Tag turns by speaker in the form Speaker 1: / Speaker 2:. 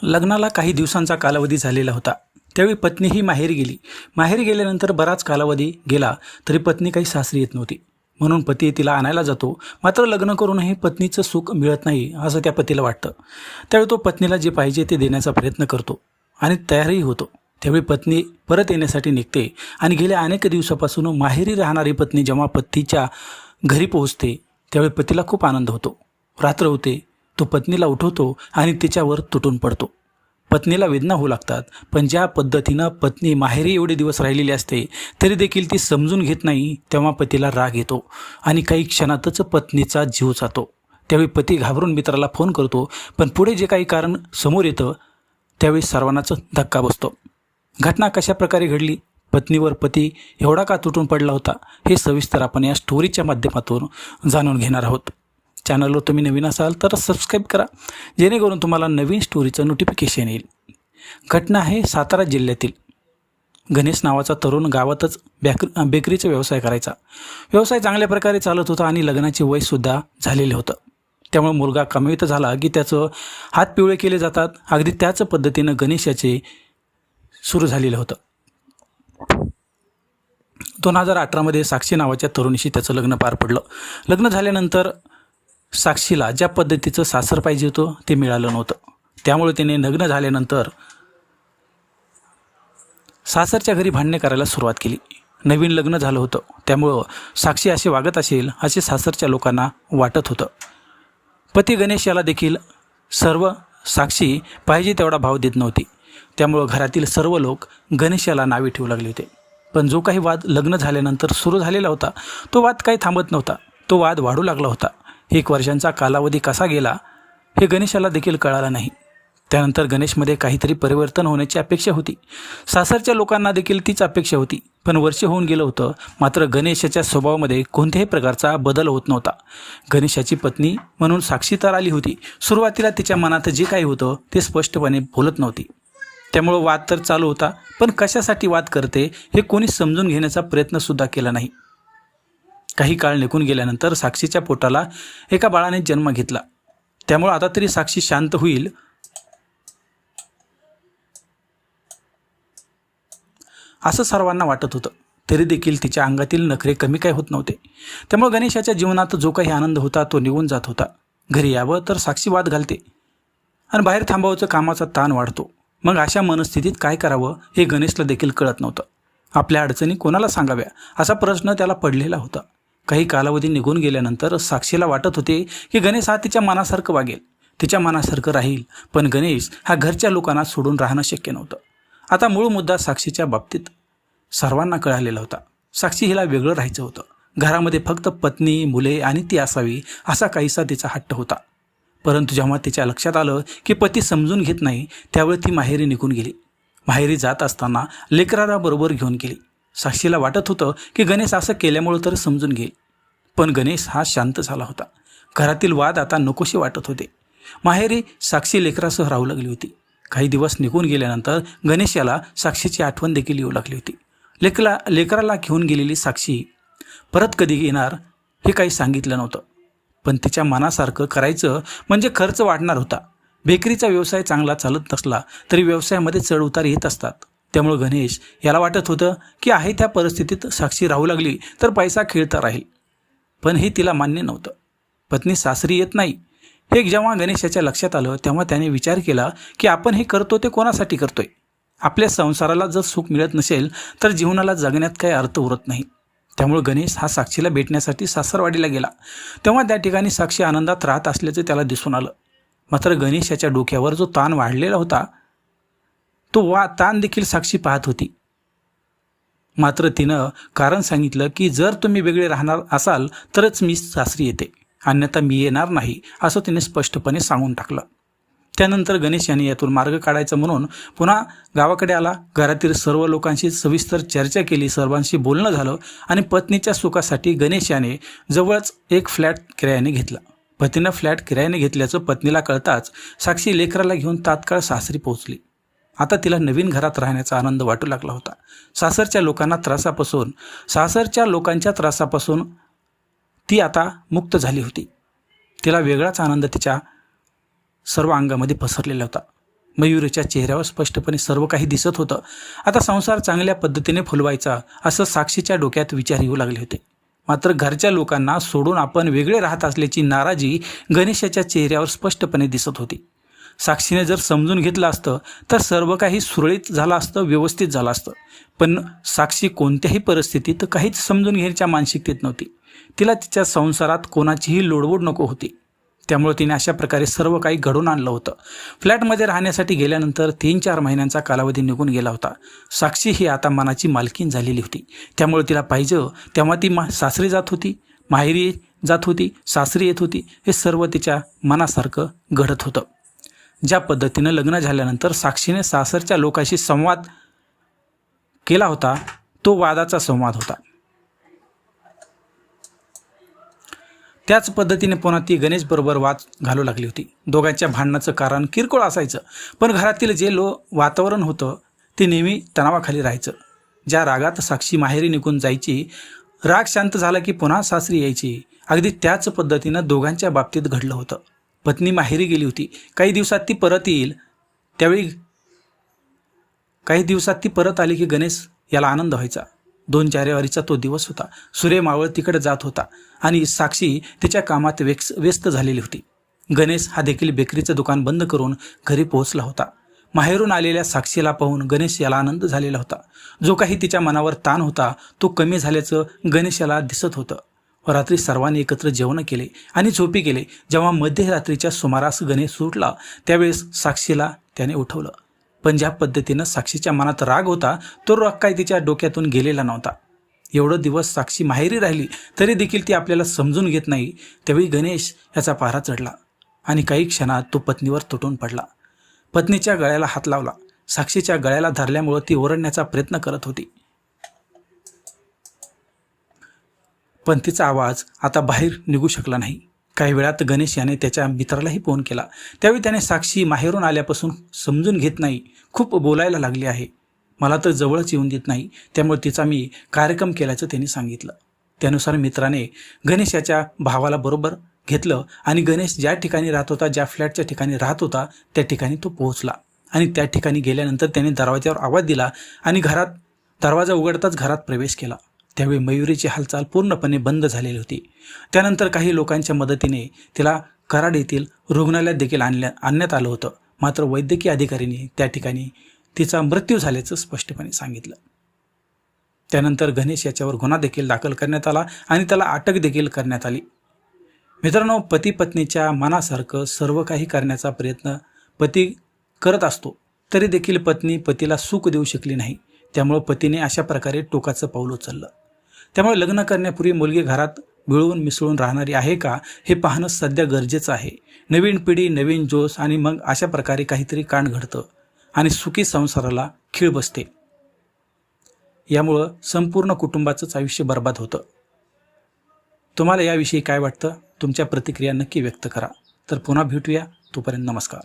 Speaker 1: लग्नाला काही दिवसांचा कालावधी झालेला होता. त्यावेळी पत्नी ही माहेरी गेली. माहेरी गेल्यानंतर बराच कालावधी गेला तरी पत्नी काही सासरी येत नव्हती. म्हणून पती तिला आणायला जातो. मात्र लग्न करूनही पत्नीचं सुख मिळत नाही असं त्या पतीला वाटतं. त्यावेळी तो पत्नीला जे पाहिजे ते देण्याचा प्रयत्न करतो आणि तयारही होतो. त्यावेळी पत्नी परत येण्यासाठी निघते आणि गेल्या अनेक दिवसापासून माहेरी राहणारी पत्नी जेव्हा पतीच्या घरी पोहोचते त्यावेळी पतीला खूप आनंद होतो. रात्र होते. तो पत्नीला उठवतो आणि तिच्यावर तुटून पडतो. पत्नीला वेदना होऊ लागतात. पण ज्या पद्धतीनं पत्नी माहेरी एवढे दिवस राहिलेली असते तरी देखील ती समजून घेत नाही, तेव्हा पतीला राग येतो आणि काही क्षणातच पत्नीचा जीव जातो. त्यावेळी पती घाबरून मित्राला फोन करतो. पण पुढे जे काही कारण समोर येतं त्यावेळी सर्वांनाच धक्का बसतो. घटना कशा प्रकारे घडली, पत्नीवर पती एवढा का तुटून पडला होता, हे सविस्तर आपण या स्टोरीच्या माध्यमातून जाणून घेणार आहोत. चॅनलवर तुम्ही नवीन असाल तर सबस्क्राईब करा, जेणेकरून तुम्हाला नवीन स्टोरीचं नोटिफिकेशन येईल. घटना आहे सातारा जिल्ह्यातील. गणेश नावाचा तरुण गावातच बेकरीचा व्यवसाय करायचा. व्यवसाय चांगल्या प्रकारे चालत होता आणि लग्नाचे वयसुद्धा झालेले होतं. त्यामुळे मुलगा कमावित झाला की त्याचं हात पिवळे केले जातात. अगदी त्याच पद्धतीनं गणेशाचे सुरू झालेलं होतं. 2018मध्ये साक्षी नावाच्या तरुणीशी त्याचं लग्न पार पडलं. लग्न झाल्यानंतर साक्षीला ज्या पद्धतीचं सासर पाहिजे होतं ते मिळालं नव्हतं. त्यामुळे तिने लग्न झाल्यानंतर सासरच्या घरी भांडणे करायला सुरुवात केली. नवीन लग्न झालं होतं त्यामुळं साक्षी असे वागत असेल असे सासरच्या लोकांना वाटत होतं. पती गणेश याला देखील सर्व साक्षी पाहिजे तेवढा भाव देत नव्हती. त्यामुळं घरातील सर्व लोक गणेशाला नावे ठेवू लागले होते. पण जो काही वाद लग्न झाल्यानंतर सुरू झालेला होता तो वाद काही थांबत नव्हता. तो वाद वाढू लागला होता. 1 वर्षांचा कालावधी कसा गेला हे गणेशाला देखील कळालं नाही. त्यानंतर गणेशमध्ये काहीतरी परिवर्तन होण्याची अपेक्षा होती. सासरच्या लोकांना देखील तीच अपेक्षा होती. पण वर्ष होऊन गेलं होतं, मात्र गणेशाच्या स्वभावामध्ये कोणत्याही प्रकारचा बदल होत नव्हता. गणेशाची पत्नी म्हणून साक्षी तर आली होती. सुरुवातीला तिच्या मनात जे काही होतं ते स्पष्टपणे बोलत नव्हती. त्यामुळं वाद तर चालू होता, पण कशासाठी वाद करते हे कोणी समजून घेण्याचा प्रयत्नसुद्धा केला नाही. काही काळ निघून गेल्यानंतर साक्षीच्या पोटाला एका बाळाने जन्म घेतला. त्यामुळे आता तरी साक्षी शांत होईल असं सर्वांना वाटत होतं. तरी देखील तिच्या अंगातील नखरे कमी काय होत नव्हते. त्यामुळे गणेशाच्या जीवनात जो काही आनंद होता तो निघून जात होता. घरी यावं तर साक्षी वाद घालते आणि बाहेर थांबावचं कामाचा ताण वाढतो. मग अशा मनस्थितीत काय करावं हे गणेशला देखील कळत नव्हतं. आपल्या अडचणी कोणाला सांगाव्या असा प्रश्न त्याला पडलेला होता. काही कालावधी निघून गेल्यानंतर साक्षीला वाटत होते की गणेश हा तिच्या मनासारखं वागेल, तिच्या मनासारखं राहील. पण गणेश हा घरच्या लोकांना सोडून राहणं शक्य नव्हतं. आता मूळ मुद्दा साक्षीच्या बाबतीत सर्वांना कळालेला होता. साक्षी हिला वेगळं राहायचं होतं. घरामध्ये फक्त पत्नी, मुले आणि ती असावी असा काहीसा तिचा हट्ट होता. परंतु जेव्हा तिच्या लक्षात आलं की पती समजून घेत नाही त्यावेळी ती माहेरी निघून गेली. माहेरी जात असताना लेकराला बरोबर घेऊन गेली. साक्षीला वाटत होतं की गणेश असं केल्यामुळं तर समजून घेईल. पण गणेश हा शांत झाला होता. घरातील वाद आता नकोसे वाटत होते. माहेरी साक्षी लेकरासह राहू लागली होती. काही दिवस निघून गेल्यानंतर गणेश याला साक्षीची आठवण देखील येऊ लागली होती. लेकराला घेऊन गेलेली साक्षी परत कधी येणार हे काही सांगितलं नव्हतं. पण तिच्या मनासारखं करायचं म्हणजे खर्च वाढणार होता. बेकरीचा व्यवसाय चांगला चालत नसला तरी व्यवसायामध्ये चढउतार येत असतात. त्यामुळे गणेश याला वाटत होतं की आहे त्या परिस्थितीत साक्षी राहू लागली तर पैसा खेळता राहील. पण हे तिला मान्य नव्हतं. पत्नी सासरी येत नाही हे जेव्हा गणेशाच्या लक्षात आलं तेव्हा त्याने विचार केला की आपण हे करतो ते कोणासाठी करतोय. आपल्या संसाराला जर सुख मिळत नसेल तर जीवनाला जगण्यात काही अर्थ उरत नाही. त्यामुळे गणेश हा साक्षीला भेटण्यासाठी सासरवाडीला गेला. तेव्हा त्या ठिकाणी साक्षी आनंदात राहत असल्याचं त्याला दिसून आलं. मात्र गणेशाच्या डोक्यावर जो ताण वाढलेला होता तो ताण देखील साक्षी पाहत होती. मात्र तिनं कारण सांगितलं की जर तुम्ही वेगळे राहणार असाल तरच मी सासरी येते, अन्यथा मी येणार नाही असं तिने स्पष्टपणे सांगून टाकलं. त्यानंतर गणेश यांनी यातून मार्ग काढायचा म्हणून पुन्हा गावाकडे आला. घरातील सर्व लोकांशी सविस्तर चर्चा केली. सर्वांशी बोलणं झालं आणि पत्नीच्या सुखासाठी गणेश याने जवळच एक फ्लॅट किरायाने घेतला. पतीनं फ्लॅट किरायाने घेतल्याचं पत्नीला कळताच साक्षी लेकराला घेऊन तात्काळ सासरी पोहोचली. आता तिला नवीन घरात राहण्याचा आनंद वाटू लागला होता. सासरच्या लोकांच्या त्रासापासून ती आता मुक्त झाली होती. तिला वेगळाच आनंद तिच्या सर्व अंगामध्ये पसरलेला होता. मयुरीच्या चेहऱ्यावर स्पष्टपणे सर्व काही दिसत होतं. आता संसार चांगल्या पद्धतीने फुलवायचा असं साक्षीच्या डोक्यात विचार येऊ लागले होते. मात्र घरच्या लोकांना सोडून आपण वेगळे राहत असल्याची नाराजी गणेशाच्या चेहऱ्यावर स्पष्टपणे दिसत होती. साक्षीने जर समजून घेतलं असतं तर सर्व काही सुरळीत झालं असतं, व्यवस्थित झालं असतं. पण साक्षी कोणत्याही परिस्थितीत काहीच समजून घ्यायच्या मानसिकतेत नव्हती. तिला तिच्या संसारात कोणाचीही लोडवोड नको होती. त्यामुळे तिने अशा प्रकारे सर्व काही घडवून आणलं होतं. फ्लॅटमध्ये राहण्यासाठी गेल्यानंतर 3-4 महिन्यांचा कालावधी निघून गेला होता. साक्षी ही आता मनाची मालकीण झालेली होती. त्यामुळे तिला पाहिजे तेव्हा ती सासरी जात होती, माहेरी जात होती, सासरी येत होती. हे सर्व तिच्या मनासारखं घडत होतं. ज्या पद्धतीनं लग्न झाल्यानंतर साक्षीने सासरच्या लोकांशी संवाद केला होता तो वादाचा संवाद होता. त्याच पद्धतीने पुन्हा ती गणेशबरोबर वाद घालू लागली होती. दोघांच्या भांडणाचं कारण किरकोळ असायचं, पण घरातील जे वातावरण होतं ते नेहमी तणावाखाली राहायचं. ज्या रागात साक्षी माहेरी निघून जायची, राग शांत झाला की पुन्हा सासरी यायची, अगदी त्याच पद्धतीनं दोघांच्या बाबतीत घडलं होतं. पत्नी माहेरी गेली होती, काही दिवसात ती परत येईल. त्यावेळी काही दिवसात ती परत आली की गणेश याला आनंद व्हायचा. 2 जानेवारीचा तो दिवस होता. सूर्य मावळ तिकडे जात होता आणि साक्षी तिच्या कामात व्यस्त झालेली होती. गणेश हा देखील बेकरीचं दुकान बंद करून घरी पोहोचला होता. माहेरून आलेल्या साक्षीला पाहून गणेश याला आनंद झालेला होता. जो काही तिच्या मनावर ताण होता तो कमी झाल्याचं गणेश याला दिसत होतं. रात्री सर्वांनी एकत्र जेवण केले आणि झोपी गेले. जेव्हा मध्यरात्रीच्या सुमारास गणेश सुटला त्यावेळेस साक्षीला त्याने उठवलं. पण ज्या पद्धतीनं साक्षीच्या मनात राग होता तो राग काय तिच्या डोक्यातून गेलेला नव्हता. एवढं दिवस साक्षी माहेरी राहिली तरी देखील ती आपल्याला समजून घेत नाही. त्यावेळी गणेश याचा पारा चढला आणि काही क्षणात तो पत्नीवर तुटून पडला. पत्नीच्या गळ्याला हात लावला. साक्षीच्या गळ्याला धरल्यामुळे ती ओरडण्याचा प्रयत्न करत होती, पण तिचा आवाज आता बाहेर निघू शकला नाही. काही वेळात गणेश याने त्याच्या मित्रालाही फोन केला. त्यावेळी त्याने साक्षी माहेरून आल्यापासून समजून घेत नाही, खूप बोलायला लागली आहे, मला तर जवळच येऊन देत नाही, त्यामुळे तिचा मी कार्यक्रम केल्याचं त्यांनी सांगितलं. त्यानुसार मित्राने गणेश याच्या भावाला बरोबर घेतलं आणि गणेश ज्या ठिकाणी राहत होता, ज्या फ्लॅटच्या ठिकाणी राहत होता त्या ठिकाणी तो पोहोचला. आणि त्या ठिकाणी गेल्यानंतर त्याने दरवाजावर आवाज दिला आणि दरवाजा उघडताच घरात प्रवेश केला. त्यावेळी मयुरीची हालचाल पूर्णपणे बंद झालेली होती. त्यानंतर काही लोकांच्या मदतीने तिला कराड येथील रुग्णालयात देखील आणण्यात आलं होतं. मात्र वैद्यकीय अधिकाऱ्यांनी त्या ठिकाणी तिचा मृत्यू झाल्याचं स्पष्टपणे सांगितलं. त्यानंतर गणेश याच्यावर गुन्हा देखील दाखल करण्यात आला आणि त्याला अटक देखील करण्यात आली. मित्रांनो, पती पत्नीच्या मनासारखं सर्व काही करण्याचा प्रयत्न पती करत असतो, तरी देखील पत्नी पतीला सुख देऊ शकली नाही. त्यामुळे पतीने अशा प्रकारे टोकाचं पाऊल उचललं. त्यामुळे लग्न करण्यापूर्वी मुलगी घरात मिळून मिसळून राहणारी आहे का हे पाहणं सध्या गरजेचं आहे. नवीन पिढी, नवीन जोश आणि मग अशा प्रकारे काहीतरी कांड घडतं आणि सुखी संसाराला खीळ बसते. यामुळं संपूर्ण कुटुंबाचंच आयुष्य बर्बाद होतं. तुम्हाला याविषयी काय वाटतं? तुमच्या प्रतिक्रिया नक्की व्यक्त करा. तर पुन्हा भेटूया. तोपर्यंत नमस्कार.